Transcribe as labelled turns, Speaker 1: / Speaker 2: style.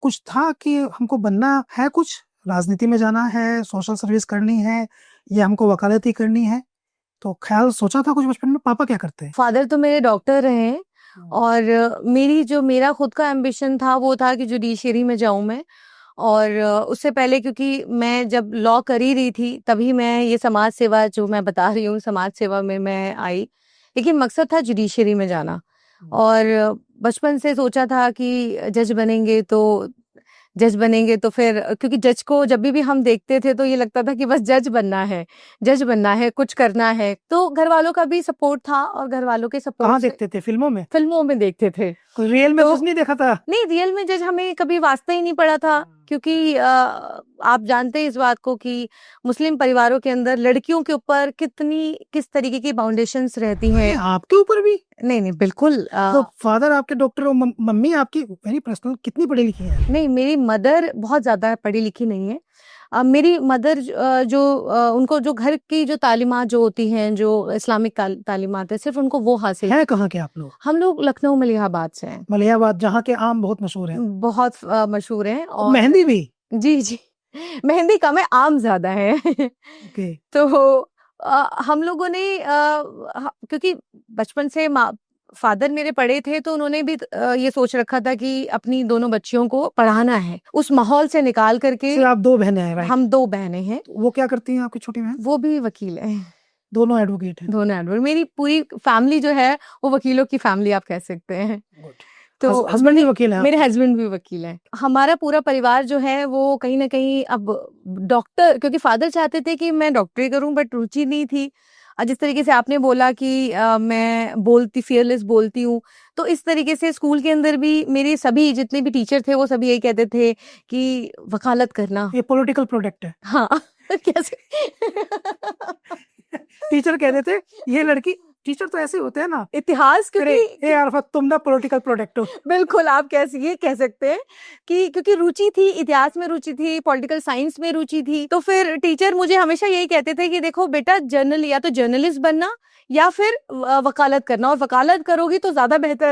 Speaker 1: कुछ था कि हमको बनना है, कुछ राजनीति में जाना है, सोशल सर्विस करनी है, या हमको वकालती करनी है? तो ख्याल सोचा था कुछ बचपन में? पापा क्या करते हैं?
Speaker 2: फादर तो मेरे डॉक्टर रहे हैं, और मेरा खुद का एम्बिशन था वो था कि जुडिशरी में जाऊं मैं। और उससे पहले क्योंकि मैं जब लॉ कर ही रही थी तभी मैं ये समाज सेवा जो मैं बता रही हूँ समाज सेवा में मैं आई, लेकिन मकसद था जुडिशरी में जाना। और बचपन से सोचा था कि जज बनेंगे तो फिर क्योंकि जज को जब भी हम देखते थे तो ये लगता था कि बस जज बनना है, कुछ करना है। तो घर वालों का भी सपोर्ट था और घर वालों के
Speaker 1: कहाँ
Speaker 2: सपोर्ट से
Speaker 1: देखते थे? फिल्मों में?
Speaker 2: फिल्मों में देखते थे।
Speaker 1: कोई रियल में
Speaker 2: तो
Speaker 1: कुछ नहीं देखा था?
Speaker 2: नहीं, रियल में जज हमें कभी वास्ता ही नहीं पड़ा था, क्योंकि आप जानते हैं इस बात को कि मुस्लिम परिवारों के अंदर लड़कियों के ऊपर किस तरीके की बाउंडेशंस रहती
Speaker 1: अरे
Speaker 2: हैं।
Speaker 1: आपके ऊपर भी?
Speaker 2: नहीं नहीं, बिल्कुल
Speaker 1: तो फादर आपके डॉक्टर और मम्मी आपकी वेरी पर्सनल कितनी पढ़ी लिखी है?
Speaker 2: नहीं, मेरी मदर बहुत ज्यादा पढ़ी लिखी नहीं है। मेरी मदर उनको जो घर की जो तालीमात जो होती हैं, जो इस्लामिक तालीमात है, सिर्फ उनको वो हासिल
Speaker 1: है। कहाँ के आप लोग?
Speaker 2: हम लोग लखनऊ मलियाबाद से हैं।
Speaker 1: मलियाबाद, जहाँ के आम बहुत मशहूर हैं।
Speaker 2: बहुत मशहूर हैं। और
Speaker 1: मेहंदी भी?
Speaker 2: जी जी, मेहंदी कम है, आम ज्यादा है।
Speaker 1: ओके।
Speaker 2: तो हम लोगों ने क्योंकि बचपन से फादर मेरे पढ़े थे तो उन्होंने भी ये सोच रखा था कि अपनी दोनों बच्चियों को पढ़ाना है, उस माहौल से निकाल करके।
Speaker 1: सिर्फ आप दो बहनें हैं, राइट?
Speaker 2: हम दो बहनें हैं।
Speaker 1: वो क्या करती हैं आपकी छोटी बहन?
Speaker 2: वो भी वकील है।
Speaker 1: दोनों एडवोकेट हैं?
Speaker 2: दोनों एडवोकेट। मेरी पूरी फैमिली जो है वो वकीलों की फैमिली आप कह सकते हैं।
Speaker 1: गुड।
Speaker 2: तो
Speaker 1: हस्बैंड भी वकील है
Speaker 2: मेरे
Speaker 1: आपके?
Speaker 2: हस्बैंड भी वकील हैं। हमारा पूरा परिवार जो है वो कहीं ना कहीं अब डॉक्टर, क्योंकि फादर चाहते थे कि मैं डॉक्टरी करूं बट रुचि नहीं थी। जिस तरीके से आपने बोला कि मैं फियरलेस बोलती हूँ, तो इस तरीके से स्कूल के अंदर भी मेरे सभी जितने भी टीचर थे वो सभी यही कहते थे कि वकालत करना।
Speaker 1: ये पॉलिटिकल प्रोडक्ट है।
Speaker 2: हाँ। कैसे?
Speaker 1: टीचर कहते थे ये लड़की, टीचर तो ऐसे होते हैं ना
Speaker 2: इतिहास, क्योंकि
Speaker 1: ए आरफत तुम ना पॉलिटिकल प्रोडक्ट हो।
Speaker 2: बिल्कुल आप ये कह सकते हैं कि क्योंकि रुचि थी, इतिहास में रुचि थी, पॉलिटिकल साइंस में रुचि थी, तो फिर टीचर मुझे हमेशा यही कहते थे कि देखो बेटा, या तो जर्नलिस्ट बनना या फिर वकालत करना, और वकालत करोगी तो ज्यादा बेहतर है।